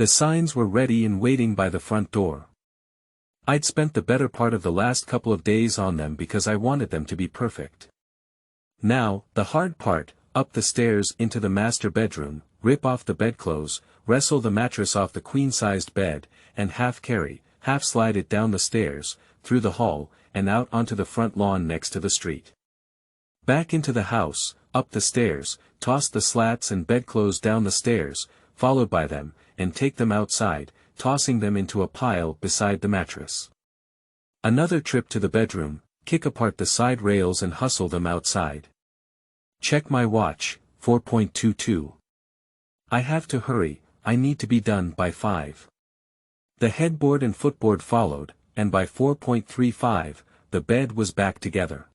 The signs were ready and waiting by the front door. I'd spent the better part of the last couple of days on them because I wanted them to be perfect. Now, the hard part: up the stairs into the master bedroom, rip off the bedclothes, wrestle the mattress off the queen-sized bed, and half carry, half slide it down the stairs, through the hall, and out onto the front lawn next to the street. Back into the house, up the stairs, toss the slats and bedclothes down the stairs, followed by them, and take them outside, tossing them into a pile beside the mattress. Another trip to the bedroom, kick apart the side rails and hustle them outside. Check my watch, 4:22. I have to hurry, I need to be done by 5. The headboard and footboard followed, and by 4:35, the bed was back together.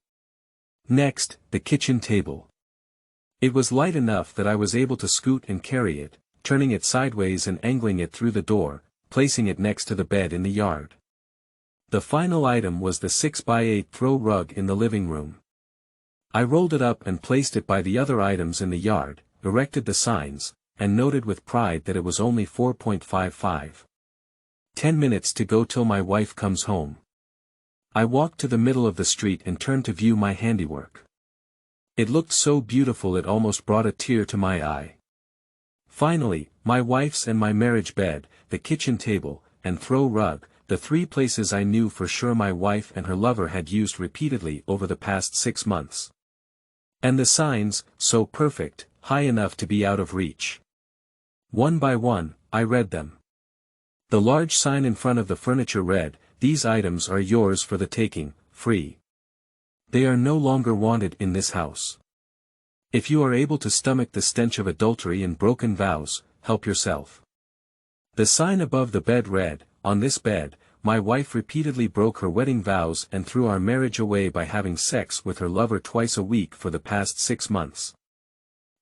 Next, the kitchen table. It was light enough that I was able to scoot and carry it, turning it sideways and angling it through the door, placing it next to the bed in the yard. The final item was the 6x8 throw rug in the living room. I rolled it up and placed it by the other items in the yard, erected the signs, and noted with pride that it was only 4:55. 10 minutes to go till my wife comes home. I walked to the middle of the street and turned to view my handiwork. It looked so beautiful it almost brought a tear to my eye. Finally, my wife's and my marriage bed, the kitchen table, and throw rug, the 3 places I knew for sure my wife and her lover had used repeatedly over the past 6 months. And the signs, so perfect, high enough to be out of reach. One by one, I read them. The large sign in front of the furniture read, "These items are yours for the taking, free. They are no longer wanted in this house. If you are able to stomach the stench of adultery and broken vows, help yourself." The sign above the bed read, "On this bed, my wife repeatedly broke her wedding vows and threw our marriage away by having sex with her lover twice a week for the past 6 months.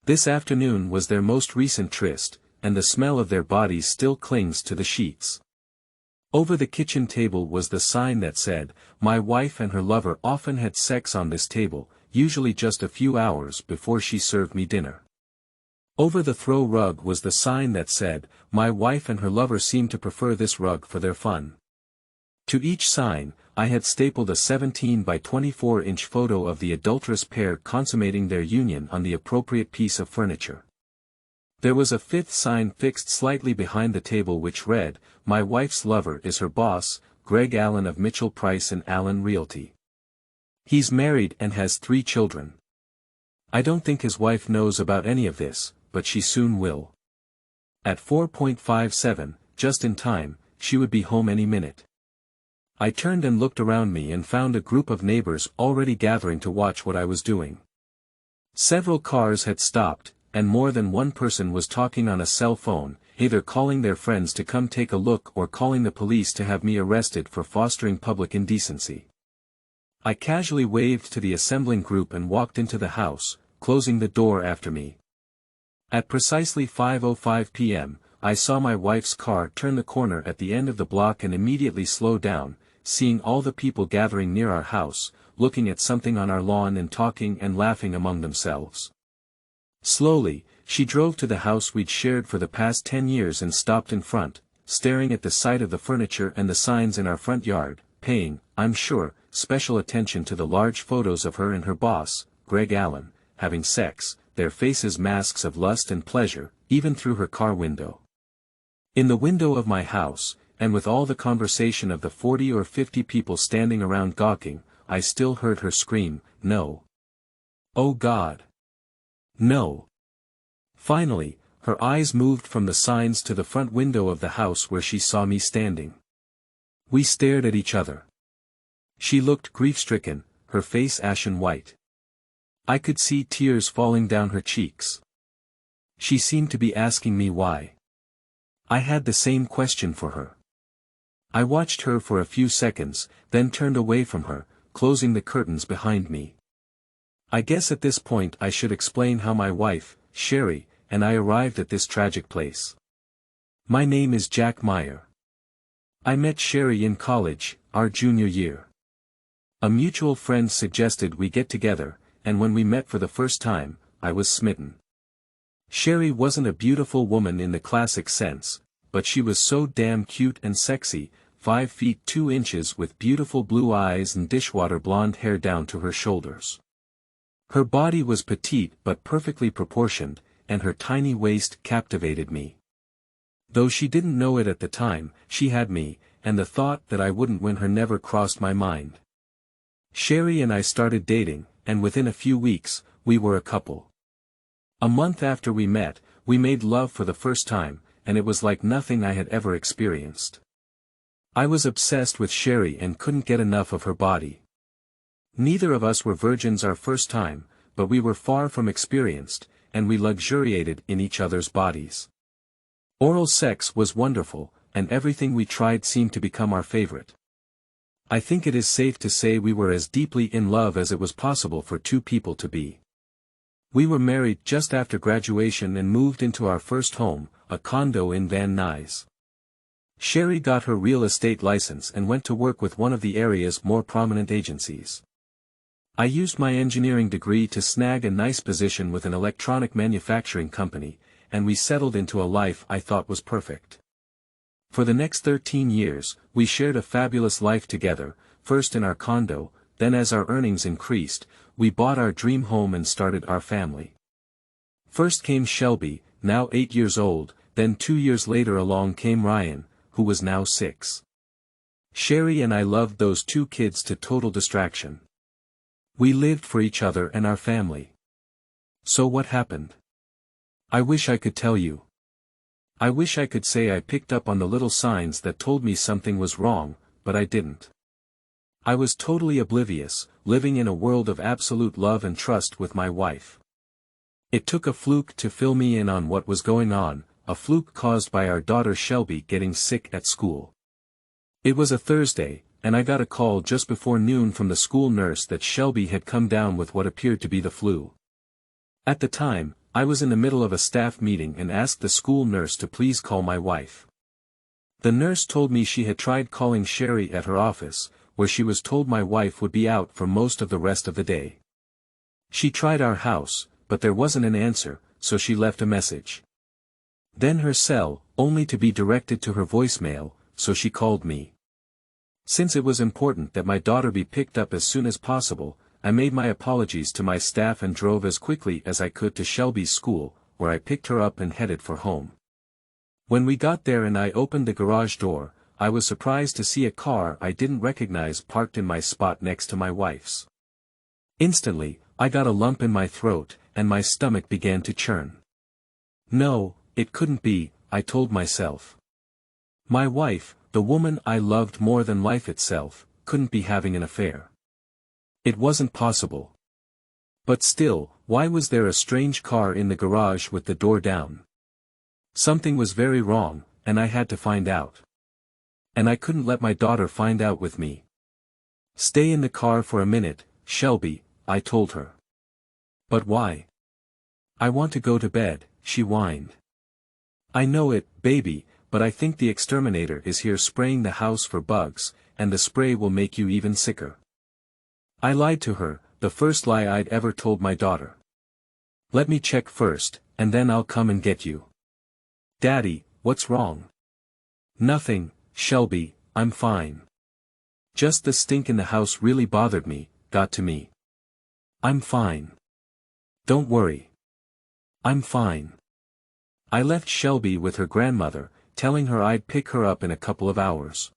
This afternoon was their most recent tryst, and the smell of their bodies still clings to the sheets." Over the kitchen table was the sign that said, "My wife and her lover often had sex on this table, usually just a few hours before she served me dinner." Over the throw rug was the sign that said, "My wife and her lover seem to prefer this rug for their fun." To each sign, I had stapled a 17 by 24-inch photo of the adulterous pair consummating their union on the appropriate piece of furniture. There was a 5th sign fixed slightly behind the table which read, "My wife's lover is her boss, Greg Allen of Mitchell Price and Allen Realty. He's married and has 3 children. I don't think his wife knows about any of this, but she soon will. At 4:57, just in time, she would be home any minute." I turned and looked around me and found a group of neighbors already gathering to watch what I was doing. Several cars had stopped, and more than one person was talking on a cell phone, either calling their friends to come take a look or calling the police to have me arrested for fostering public indecency. I casually waved to the assembling group and walked into the house, closing the door after me. At precisely 5:05 p.m., I saw my wife's car turn the corner at the end of the block and immediately slow down, seeing all the people gathering near our house, looking at something on our lawn and talking and laughing among themselves. Slowly, she drove to the house we'd shared for the past 10 years and stopped in front, staring at the sight of the furniture and the signs in our front yard, paying, I'm sure, special attention to the large photos of her and her boss, Greg Allen, having sex, their faces masks of lust and pleasure, even through her car window. In the window of my house, and with all the conversation of the 40 or 50 people standing around gawking, I still heard her scream, "No. Oh God. No." Finally, her eyes moved from the signs to the front window of the house where she saw me standing. We stared at each other. She looked grief-stricken, her face ashen white. I could see tears falling down her cheeks. She seemed to be asking me why. I had the same question for her. I watched her for a few seconds, then turned away from her, closing the curtains behind me. I guess at this point I should explain how my wife, Sherry, and I arrived at this tragic place. My name is Jack Meyer. I met Sherry in college, our junior year. A mutual friend suggested we get together, and when we met for the first time, I was smitten. Sherry wasn't a beautiful woman in the classic sense, but she was so damn cute and sexy, 5 feet 2 inches with beautiful blue eyes and dishwater blonde hair down to her shoulders. Her body was petite but perfectly proportioned, and her tiny waist captivated me. Though she didn't know it at the time, she had me, and the thought that I wouldn't win her never crossed my mind. Sherry and I started dating, and within a few weeks, we were a couple. A month after we met, we made love for the first time, and it was like nothing I had ever experienced. I was obsessed with Sherry and couldn't get enough of her body. Neither of us were virgins our first time, but we were far from experienced, and we luxuriated in each other's bodies. Oral sex was wonderful, and everything we tried seemed to become our favorite. I think it is safe to say we were as deeply in love as it was possible for two people to be. We were married just after graduation and moved into our first home, a condo in Van Nuys. Sherry got her real estate license and went to work with one of the area's more prominent agencies. I used my engineering degree to snag a nice position with an electronic manufacturing company, and we settled into a life I thought was perfect. For the next 13 years, we shared a fabulous life together, first in our condo, then as our earnings increased, we bought our dream home and started our family. First came Shelby, now 8 years old, then 2 years later along came Ryan, who was now 6. Sherry and I loved those 2 kids to total distraction. We lived for each other and our family. So what happened? I wish I could tell you. I wish I could say I picked up on the little signs that told me something was wrong, but I didn't. I was totally oblivious, living in a world of absolute love and trust with my wife. It took a fluke to fill me in on what was going on, a fluke caused by our daughter Shelby getting sick at school. It was a Thursday, and I got a call just before noon from the school nurse that Shelby had come down with what appeared to be the flu. At the time, I was in the middle of a staff meeting and asked the school nurse to please call my wife. The nurse told me she had tried calling Sherry at her office, where she was told my wife would be out for most of the rest of the day. She tried our house, but there wasn't an answer, so she left a message. Then her cell, only to be directed to her voicemail, so she called me. Since it was important that my daughter be picked up as soon as possible, I made my apologies to my staff and drove as quickly as I could to Shelby's school, where I picked her up and headed for home. When we got there and I opened the garage door, I was surprised to see a car I didn't recognize parked in my spot next to my wife's. Instantly, I got a lump in my throat, and my stomach began to churn. No, it couldn't be, I told myself. My wife, the woman I loved more than life itself, couldn't be having an affair. It wasn't possible. But still, why was there a strange car in the garage with the door down? Something was very wrong, and I had to find out. And I couldn't let my daughter find out with me. Stay in the car for a minute, Shelby, I told her. But why? I want to go to bed, she whined. I know it, baby, but I think the exterminator is here spraying the house for bugs, and the spray will make you even sicker. I lied to her, the first lie I'd ever told my daughter. Let me check first, and then I'll come and get you. Daddy, what's wrong? Nothing, Shelby, I'm fine. Just the stink in the house really bothered me, got to me. I'm fine. Don't worry. I'm fine. I left Shelby with her grandmother, telling her I'd pick her up in a couple of hours.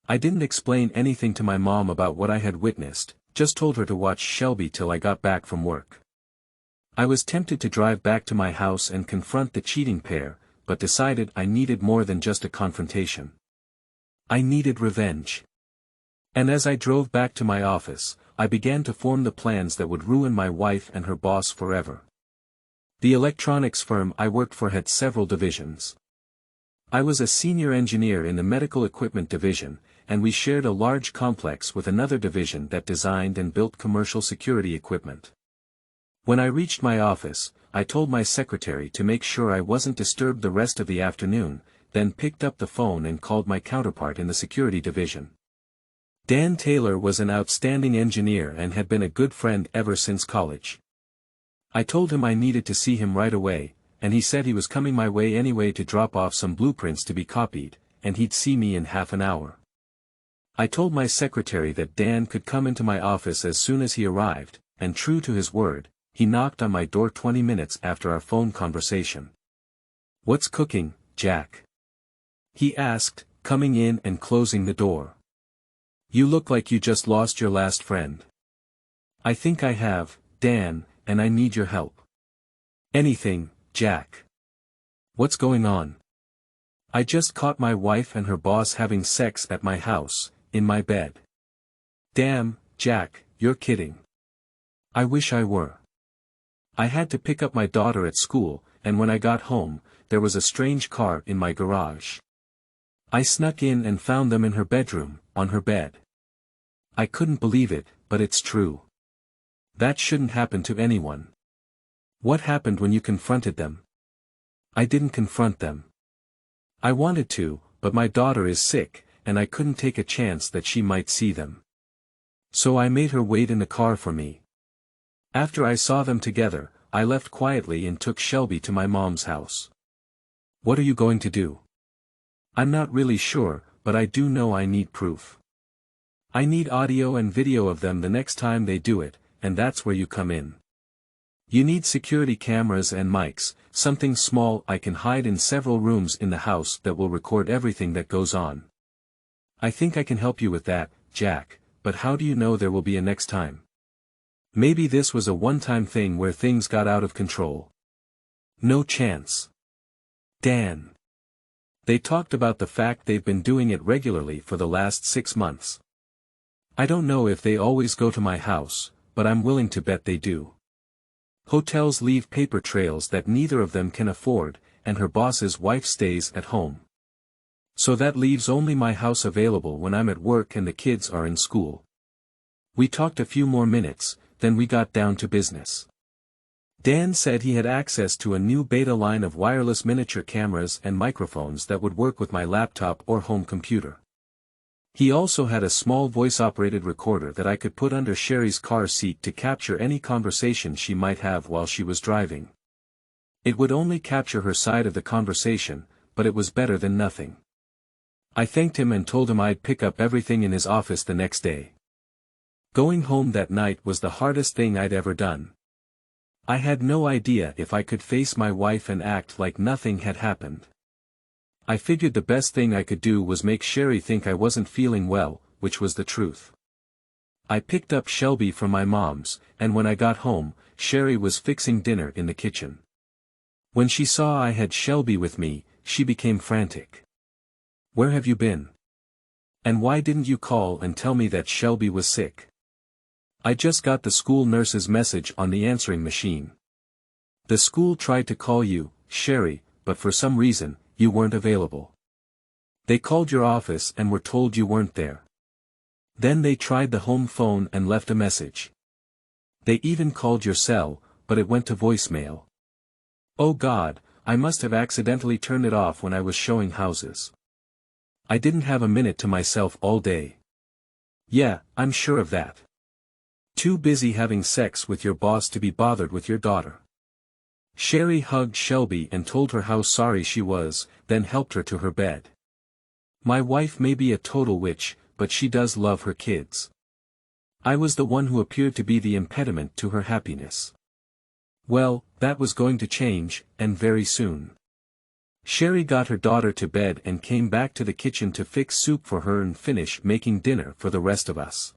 I didn't explain anything to my mom about what I had witnessed, just told her to watch Shelby till I got back from work. I was tempted to drive back to my house and confront the cheating pair, but decided I needed more than just a confrontation. I needed revenge. And as I drove back to my office, I began to form the plans that would ruin my wife and her boss forever. The electronics firm I worked for had several divisions. I was a senior engineer in the medical equipment division, and we shared a large complex with another division that designed and built commercial security equipment. When I reached my office, I told my secretary to make sure I wasn't disturbed the rest of the afternoon, then picked up the phone and called my counterpart in the security division. Dan Taylor was an outstanding engineer and had been a good friend ever since college. I told him I needed to see him right away, and he said he was coming my way anyway to drop off some blueprints to be copied, and he'd see me in half an hour. I told my secretary that Dan could come into my office as soon as he arrived, and true to his word, he knocked on my door 20 minutes after our phone conversation. "What's cooking, Jack?" he asked, coming in and closing the door. "You look like you just lost your last friend." "I think I have, Dan, and I need your help." "Anything, Jack." "What's going on?" "I just caught my wife and her boss having sex at my house, in my bed." "Damn, Jack, you're kidding." "I wish I were. I had to pick up my daughter at school, and when I got home, there was a strange car in my garage. I snuck in and found them in her bedroom, on her bed. I couldn't believe it, but it's true. That shouldn't happen to anyone." "What happened when you confronted them?" "I didn't confront them. I wanted to, but my daughter is sick, and I couldn't take a chance that she might see them. So I made her wait in the car for me. After I saw them together, I left quietly and took Shelby to my mom's house." "What are you going to do?" "I'm not really sure, but I do know I need proof. I need audio and video of them the next time they do it, and that's where you come in. You need security cameras and mics, something small I can hide in several rooms in the house that will record everything that goes on. I think I can help you with that, Jack, but how do you know there will be a next time? Maybe this was a one-time thing where things got out of control." "No chance. Dan." They talked about the fact they've been doing it regularly for the last 6 months. "I don't know if they always go to my house, but I'm willing to bet they do. Hotels leave paper trails that neither of them can afford, and her boss's wife stays at home. So that leaves only my house available when I'm at work and the kids are in school." We talked a few more minutes, then we got down to business. Dan said he had access to a new beta line of wireless miniature cameras and microphones that would work with my laptop or home computer. He also had a small voice-operated recorder that I could put under Sherry's car seat to capture any conversation she might have while she was driving. It would only capture her side of the conversation, but it was better than nothing. I thanked him and told him I'd pick up everything in his office the next day. Going home that night was the hardest thing I'd ever done. I had no idea if I could face my wife and act like nothing had happened. I figured the best thing I could do was make Sherry think I wasn't feeling well, which was the truth. I picked up Shelby from my mom's, and when I got home, Sherry was fixing dinner in the kitchen. When she saw I had Shelby with me, she became frantic. "Where have you been? And why didn't you call and tell me that Shelby was sick? I just got the school nurse's message on the answering machine. The school tried to call you, Sherry, but for some reason, you weren't available. They called your office and were told you weren't there. Then they tried the home phone and left a message. They even called your cell, but it went to voicemail. Oh God, I must have accidentally turned it off when I was showing houses. I didn't have a minute to myself all day." "Yeah, I'm sure of that. Too busy having sex with your boss to be bothered with your daughter." Sherry hugged Shelby and told her how sorry she was, then helped her to her bed. "My wife may be a total witch, but she does love her kids. I was the one who appeared to be the impediment to her happiness." Well, that was going to change, and very soon. Sherry got her daughter to bed and came back to the kitchen to fix soup for her and finish making dinner for the rest of us.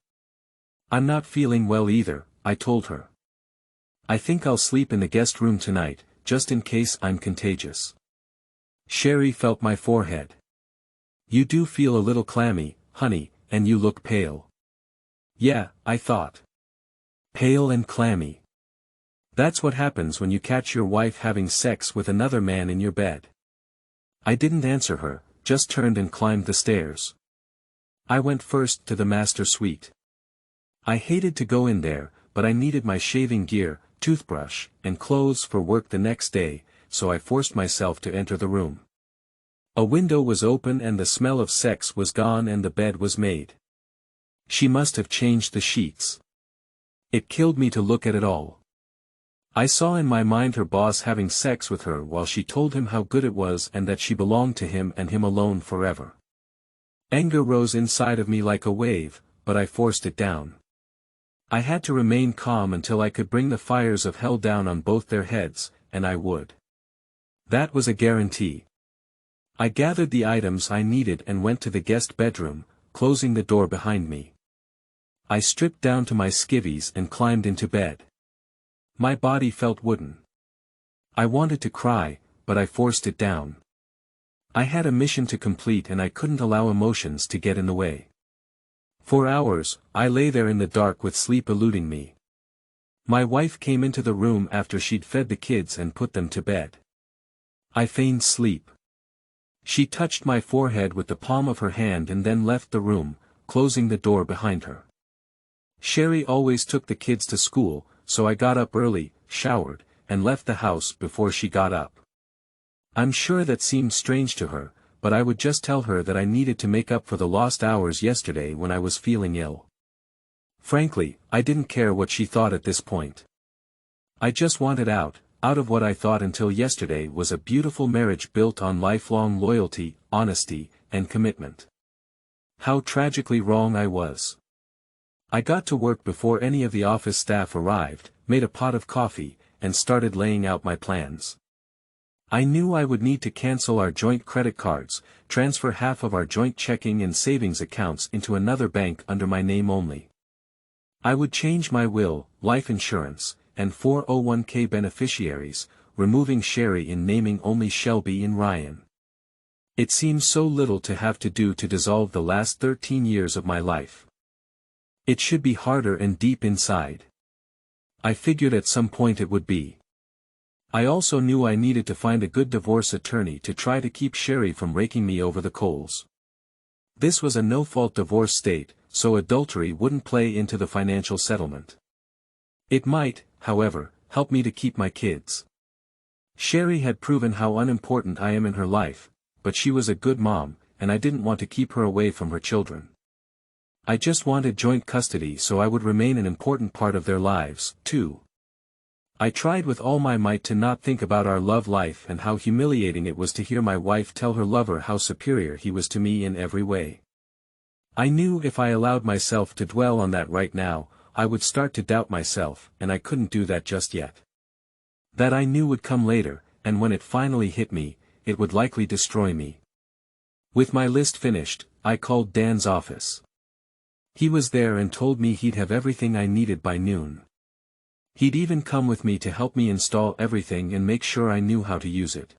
"I'm not feeling well either," I told her. "I think I'll sleep in the guest room tonight, just in case I'm contagious." Sherry felt my forehead. "You do feel a little clammy, honey, and you look pale." "Yeah," I thought. Pale and clammy. That's what happens when you catch your wife having sex with another man in your bed. I didn't answer her, just turned and climbed the stairs. I went first to the master suite. I hated to go in there, but I needed my shaving gear, toothbrush, and clothes for work the next day, so I forced myself to enter the room. A window was open and the smell of sex was gone and the bed was made. She must have changed the sheets. It killed me to look at it all. I saw in my mind her boss having sex with her while she told him how good it was and that she belonged to him and him alone forever. Anger rose inside of me like a wave, but I forced it down. I had to remain calm until I could bring the fires of hell down on both their heads, and I would. That was a guarantee. I gathered the items I needed and went to the guest bedroom, closing the door behind me. I stripped down to my skivvies and climbed into bed. My body felt wooden. I wanted to cry, but I forced it down. I had a mission to complete and I couldn't allow emotions to get in the way. For hours, I lay there in the dark with sleep eluding me. My wife came into the room after she'd fed the kids and put them to bed. I feigned sleep. She touched my forehead with the palm of her hand and then left the room, closing the door behind her. Sherry always took the kids to school, so I got up early, showered, and left the house before she got up. I'm sure that seemed strange to her, but I would just tell her that I needed to make up for the lost hours yesterday when I was feeling ill. Frankly, I didn't care what she thought at this point. I just wanted out of what I thought until yesterday was a beautiful marriage built on lifelong loyalty, honesty, and commitment. How tragically wrong I was. I got to work before any of the office staff arrived, made a pot of coffee, and started laying out my plans. I knew I would need to cancel our joint credit cards, transfer half of our joint checking and savings accounts into another bank under my name only. I would change my will, life insurance, and 401k beneficiaries, removing Sherry and naming only Shelby and Ryan. It seems so little to have to do to dissolve the last 13 years of my life. It should be harder and deep inside. I figured at some point it would be. I also knew I needed to find a good divorce attorney to try to keep Sherry from raking me over the coals. This was a no-fault divorce state, so adultery wouldn't play into the financial settlement. It might, however, help me to keep my kids. Sherry had proven how unimportant I am in her life, but she was a good mom, and I didn't want to keep her away from her children. I just wanted joint custody so I would remain an important part of their lives, too. I tried with all my might to not think about our love life and how humiliating it was to hear my wife tell her lover how superior he was to me in every way. I knew if I allowed myself to dwell on that right now, I would start to doubt myself, and I couldn't do that just yet. That I knew would come later, and when it finally hit me, it would likely destroy me. With my list finished, I called Dan's office. He was there and told me he'd have everything I needed by noon. He'd even come with me to help me install everything and make sure I knew how to use it.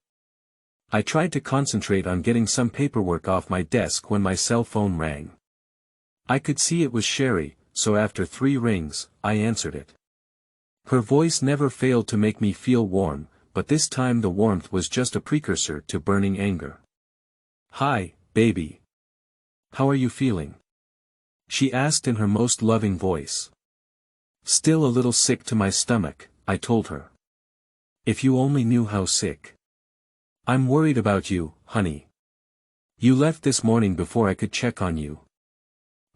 I tried to concentrate on getting some paperwork off my desk when my cell phone rang. I could see it was Sherry, so after 3 rings, I answered it. Her voice never failed to make me feel warm, but this time the warmth was just a precursor to burning anger. "Hi, baby. How are you feeling?" she asked in her most loving voice. "Still a little sick to my stomach," I told her. "If you only knew how sick. I'm worried about you, honey. You left this morning before I could check on you."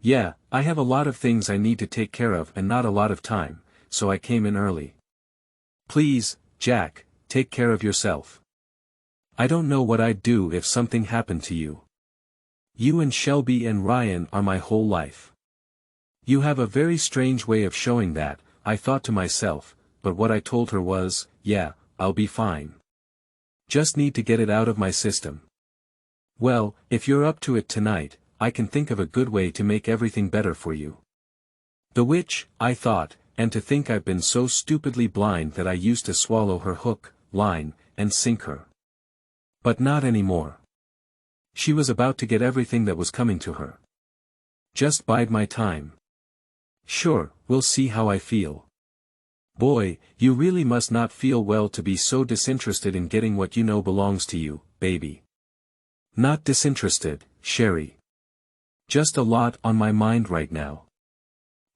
"Yeah, I have a lot of things I need to take care of and not a lot of time, so I came in early." "Please, Jack, take care of yourself. I don't know what I'd do if something happened to you. You and Shelby and Ryan are my whole life." You have a very strange way of showing that, I thought to myself, but what I told her was, "Yeah, I'll be fine. Just need to get it out of my system." "Well, if you're up to it tonight, I can think of a good way to make everything better for you." The witch, I thought, and to think I've been so stupidly blind that I used to swallow her hook, line, and sinker. But not anymore. She was about to get everything that was coming to her. Just bide my time. Sure, we'll see how I feel. Boy, you really must not feel well to be so disinterested in getting what you know belongs to you, baby. Not disinterested, Sherry. Just a lot on my mind right now.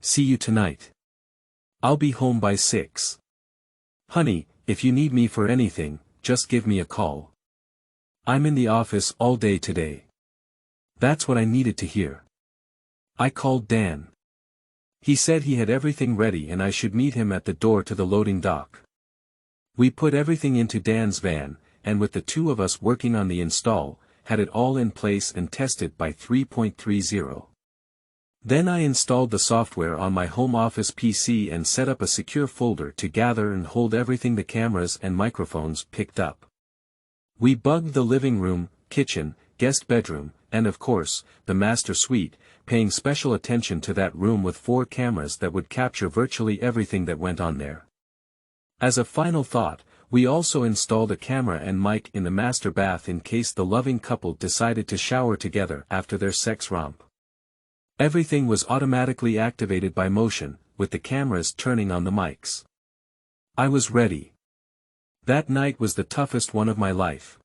See you tonight. I'll be home by 6. Honey, if you need me for anything, just give me a call. I'm in the office all day today. That's what I needed to hear. I called Dan. He said he had everything ready and I should meet him at the door to the loading dock. We put everything into Dan's van, and with the two of us working on the install, had it all in place and tested by 3.30. Then I installed the software on my home office PC and set up a secure folder to gather and hold everything the cameras and microphones picked up. We bugged the living room, kitchen, guest bedroom, and of course, the master suite, paying special attention to that room with 4 cameras that would capture virtually everything that went on there. As a final thought, we also installed a camera and mic in the master bath in case the loving couple decided to shower together after their sex romp. Everything was automatically activated by motion, with the cameras turning on the mics. I was ready. That night was the toughest one of my life.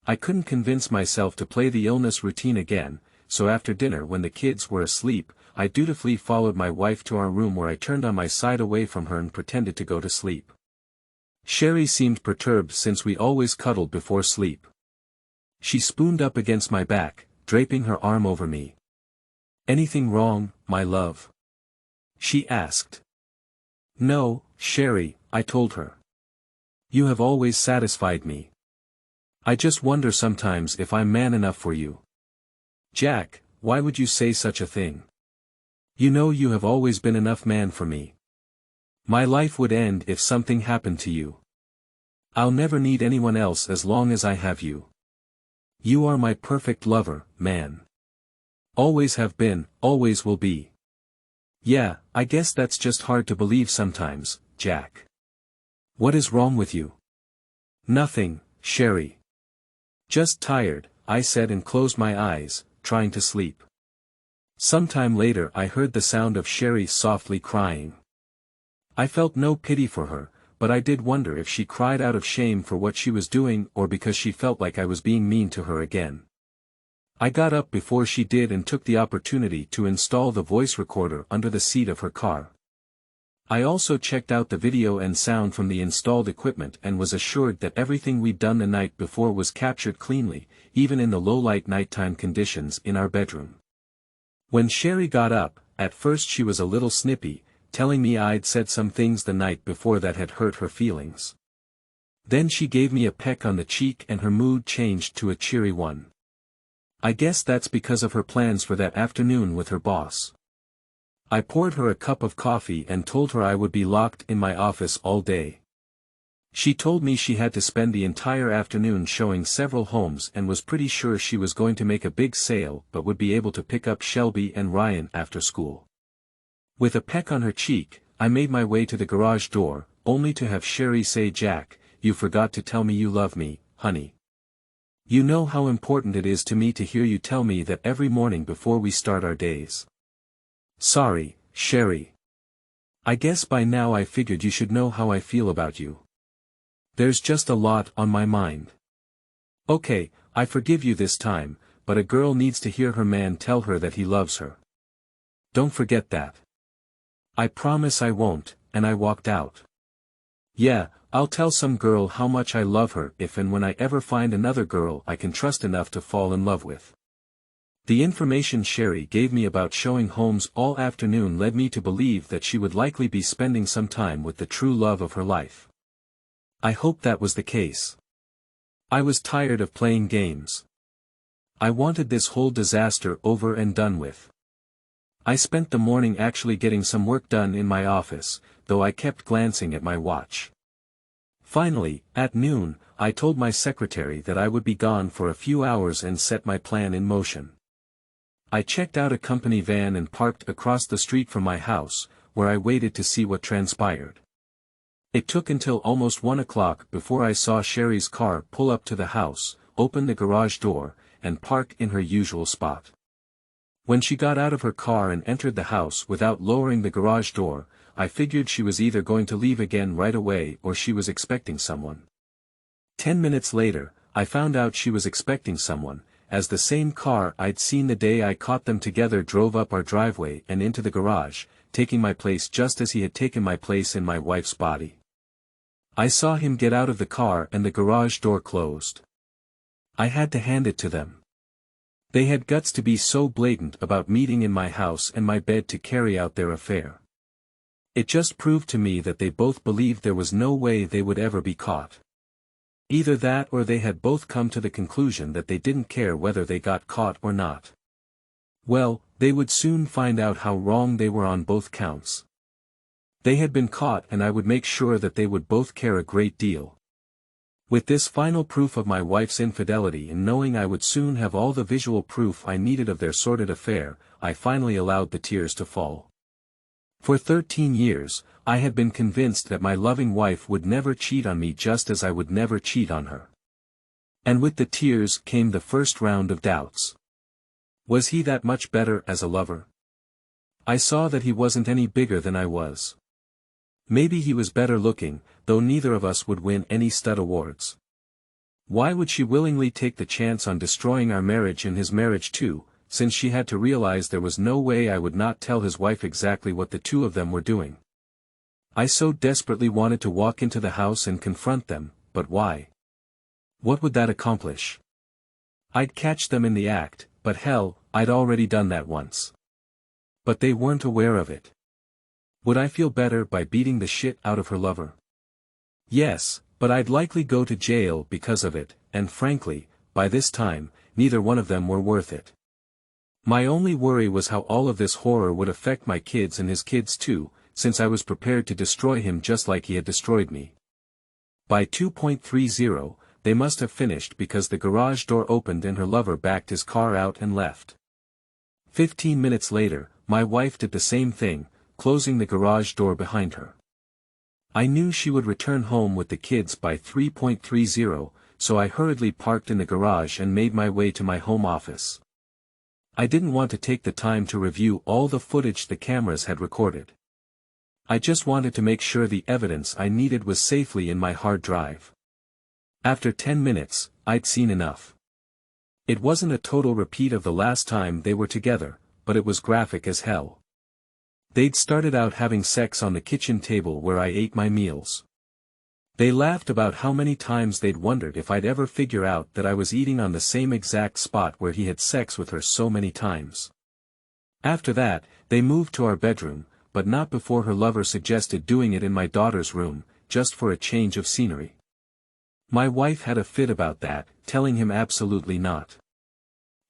I couldn't convince myself to play the illness routine again, so after dinner when the kids were asleep, I dutifully followed my wife to our room where I turned on my side away from her and pretended to go to sleep. Sherry seemed perturbed since we always cuddled before sleep. She spooned up against my back, draping her arm over me. "Anything wrong, my love?" she asked. "No, Sherry," I told her. "You have always satisfied me. I just wonder sometimes if I'm man enough for you." "Jack, why would you say such a thing? You know you have always been enough man for me. My life would end if something happened to you. I'll never need anyone else as long as I have you. You are my perfect lover, man. Always have been, always will be." "Yeah, I guess that's just hard to believe sometimes, Jack. What is wrong with you?" "Nothing, Sherry. Just tired," I said and closed my eyes, trying to sleep. Sometime later I heard the sound of Sherry softly crying. I felt no pity for her, but I did wonder if she cried out of shame for what she was doing or because she felt like I was being mean to her again. I got up before she did and took the opportunity to install the voice recorder under the seat of her car. I also checked out the video and sound from the installed equipment and was assured that everything we'd done the night before was captured cleanly, even in the low-light nighttime conditions in our bedroom. When Sherry got up, at first she was a little snippy, telling me I'd said some things the night before that had hurt her feelings. Then she gave me a peck on the cheek and her mood changed to a cheery one. I guess that's because of her plans for that afternoon with her boss. I poured her a cup of coffee and told her I would be locked in my office all day. She told me she had to spend the entire afternoon showing several homes and was pretty sure she was going to make a big sale but would be able to pick up Shelby and Ryan after school. With a peck on her cheek, I made my way to the garage door, only to have Sherry say, "Jack, you forgot to tell me you love me, honey. You know how important it is to me to hear you tell me that every morning before we start our days." "Sorry, Sherry. I guess by now I figured you should know how I feel about you. There's just a lot on my mind." "Okay, I forgive you this time, but a girl needs to hear her man tell her that he loves her. Don't forget that." "I promise I won't," and I walked out. "Yeah, I'll tell some girl how much I love her if and when I ever find another girl I can trust enough to fall in love with." The information Sherry gave me about showing homes all afternoon led me to believe that she would likely be spending some time with the true love of her life. I hoped that was the case. I was tired of playing games. I wanted this whole disaster over and done with. I spent the morning actually getting some work done in my office, though I kept glancing at my watch. Finally, at noon, I told my secretary that I would be gone for a few hours and set my plan in motion. I checked out a company van and parked across the street from my house, where I waited to see what transpired. It took until almost 1 o'clock before I saw Sherry's car pull up to the house, open the garage door, and park in her usual spot. When she got out of her car and entered the house without lowering the garage door, I figured she was either going to leave again right away or she was expecting someone. 10 minutes later, I found out she was expecting someone, as the same car I'd seen the day I caught them together drove up our driveway and into the garage, taking my place just as he had taken my place in my wife's body. I saw him get out of the car and the garage door closed. I had to hand it to them. They had guts to be so blatant about meeting in my house and my bed to carry out their affair. It just proved to me that they both believed there was no way they would ever be caught. Either that or they had both come to the conclusion that they didn't care whether they got caught or not. Well, they would soon find out how wrong they were on both counts. They had been caught and I would make sure that they would both care a great deal. With this final proof of my wife's infidelity and knowing I would soon have all the visual proof I needed of their sordid affair, I finally allowed the tears to fall. For 13 years, I had been convinced that my loving wife would never cheat on me just as I would never cheat on her. And with the tears came the first round of doubts. Was he that much better as a lover? I saw that he wasn't any bigger than I was. Maybe he was better looking, though neither of us would win any stud awards. Why would she willingly take the chance on destroying our marriage and his marriage too, since she had to realize there was no way I would not tell his wife exactly what the two of them were doing? I so desperately wanted to walk into the house and confront them, but why? What would that accomplish? I'd catch them in the act, but hell, I'd already done that once. But they weren't aware of it. Would I feel better by beating the shit out of her lover? Yes, but I'd likely go to jail because of it, and frankly, by this time, neither one of them were worth it. My only worry was how all of this horror would affect my kids and his kids too, since I was prepared to destroy him just like he had destroyed me. By 2.30, they must have finished because the garage door opened and her lover backed his car out and left. 15 minutes later, my wife did the same thing, closing the garage door behind her. I knew she would return home with the kids by 3.30, so I hurriedly parked in the garage and made my way to my home office. I didn't want to take the time to review all the footage the cameras had recorded. I just wanted to make sure the evidence I needed was safely in my hard drive. After 10 minutes, I'd seen enough. It wasn't a total repeat of the last time they were together, but it was graphic as hell. They'd started out having sex on the kitchen table where I ate my meals. They laughed about how many times they'd wondered if I'd ever figure out that I was eating on the same exact spot where he had sex with her so many times. After that, they moved to our bedroom, but not before her lover suggested doing it in my daughter's room, just for a change of scenery. My wife had a fit about that, telling him absolutely not.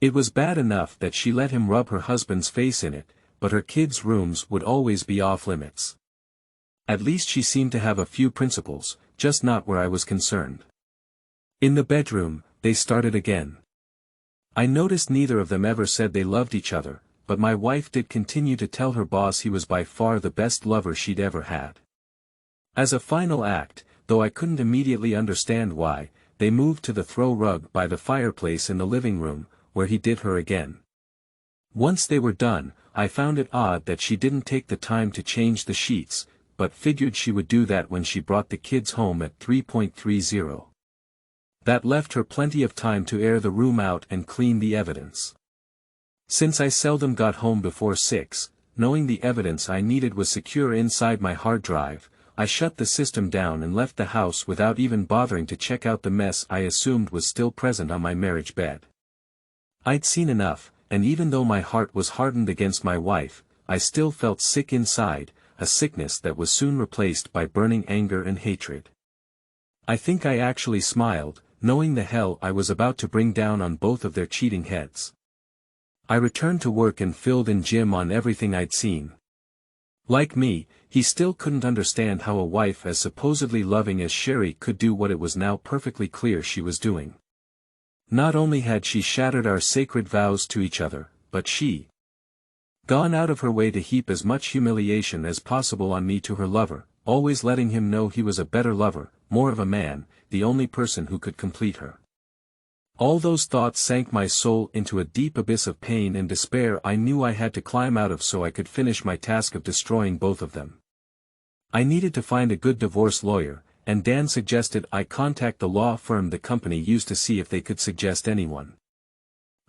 It was bad enough that she let him rub her husband's face in it, but her kids' rooms would always be off limits. At least she seemed to have a few principles, just not where I was concerned. In the bedroom, they started again. I noticed neither of them ever said they loved each other, but my wife did continue to tell her boss he was by far the best lover she'd ever had. As a final act, though I couldn't immediately understand why, they moved to the throw rug by the fireplace in the living room, where he did her again. Once they were done, I found it odd that she didn't take the time to change the sheets, but figured she would do that when she brought the kids home at 3.30. That left her plenty of time to air the room out and clean the evidence. Since I seldom got home before 6, knowing the evidence I needed was secure inside my hard drive, I shut the system down and left the house without even bothering to check out the mess I assumed was still present on my marriage bed. I'd seen enough, and even though my heart was hardened against my wife, I still felt sick inside, a sickness that was soon replaced by burning anger and hatred. I think I actually smiled, knowing the hell I was about to bring down on both of their cheating heads. I returned to work and filled in Jim on everything I'd seen. Like me, he still couldn't understand how a wife as supposedly loving as Sherry could do what it was now perfectly clear she was doing. Not only had she shattered our sacred vows to each other, but she gone out of her way to heap as much humiliation as possible on me to her lover, always letting him know he was a better lover, more of a man, the only person who could complete her. All those thoughts sank my soul into a deep abyss of pain and despair I knew I had to climb out of so I could finish my task of destroying both of them. I needed to find a good divorce lawyer, and Dan suggested I contact the law firm the company used to see if they could suggest anyone.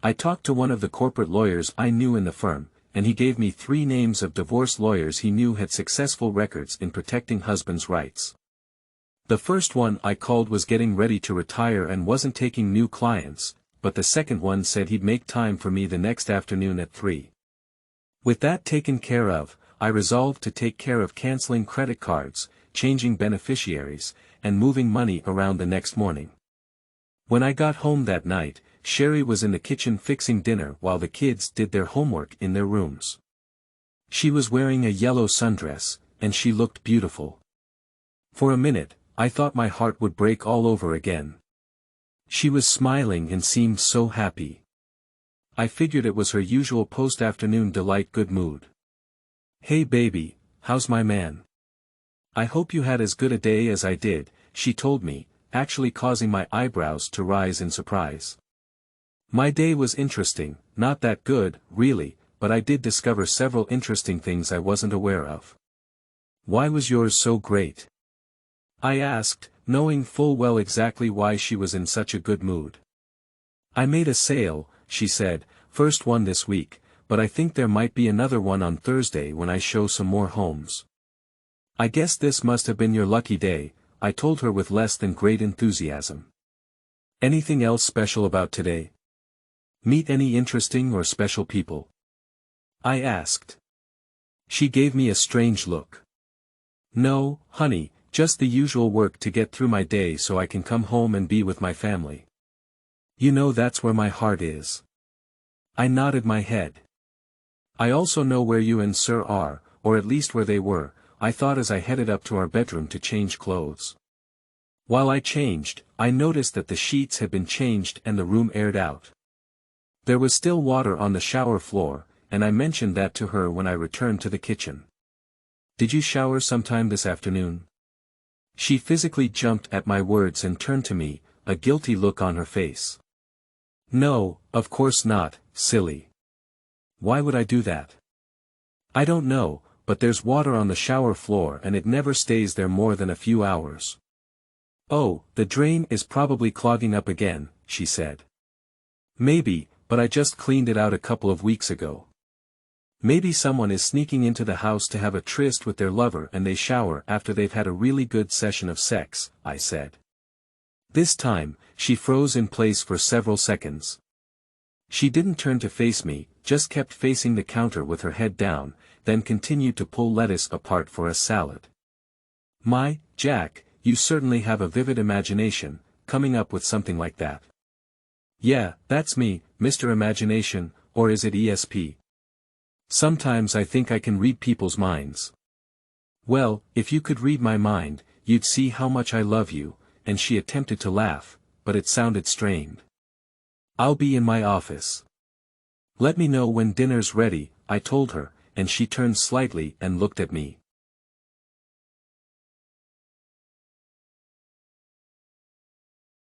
I talked to one of the corporate lawyers I knew in the firm, and he gave me 3 names of divorce lawyers he knew had successful records in protecting husbands' rights. The first one I called was getting ready to retire and wasn't taking new clients, but the second one said he'd make time for me the next afternoon at 3. With that taken care of, I resolved to take care of canceling credit cards, changing beneficiaries, and moving money around the next morning. When I got home that night, Sherry was in the kitchen fixing dinner while the kids did their homework in their rooms. She was wearing a yellow sundress, and she looked beautiful. For a minute, I thought my heart would break all over again. She was smiling and seemed so happy. I figured it was her usual post-afternoon delight good mood. "Hey baby, how's my man? I hope you had as good a day as I did," she told me, actually causing my eyebrows to rise in surprise. My day was interesting, not that good, really, but I did discover several interesting things I wasn't aware of. "Why was yours so great?" I asked, knowing full well exactly why she was in such a good mood. "I made a sale," she said, "first one this week, but I think there might be another one on Thursday when I show some more homes." "I guess this must have been your lucky day," I told her with less than great enthusiasm. "Anything else special about today? Meet any interesting or special people?" I asked. She gave me a strange look. "No, honey, just the usual work to get through my day so I can come home and be with my family. You know that's where my heart is." I nodded my head. "I also know where you and Sir are, or at least where they were," I thought as I headed up to our bedroom to change clothes. While I changed, I noticed that the sheets had been changed and the room aired out. There was still water on the shower floor, and I mentioned that to her when I returned to the kitchen. "Did you shower sometime this afternoon?" She physically jumped at my words and turned to me, a guilty look on her face. "No, of course not, silly. Why would I do that?" "I don't know, but there's water on the shower floor and it never stays there more than a few hours." "Oh, the drain is probably clogging up again," she said. "Maybe, but I just cleaned it out a couple of weeks ago." "Maybe someone is sneaking into the house to have a tryst with their lover and they shower after they've had a really good session of sex," I said. This time, she froze in place for several seconds. She didn't turn to face me, just kept facing the counter with her head down, then continued to pull lettuce apart for a salad. "My, Jack, you certainly have a vivid imagination, coming up with something like that." "Yeah, that's me, Mr. Imagination, or is it ESP? Sometimes I think I can read people's minds." "Well, if you could read my mind, you'd see how much I love you," and she attempted to laugh, but it sounded strained. "I'll be in my office. Let me know when dinner's ready," I told her, and she turned slightly and looked at me.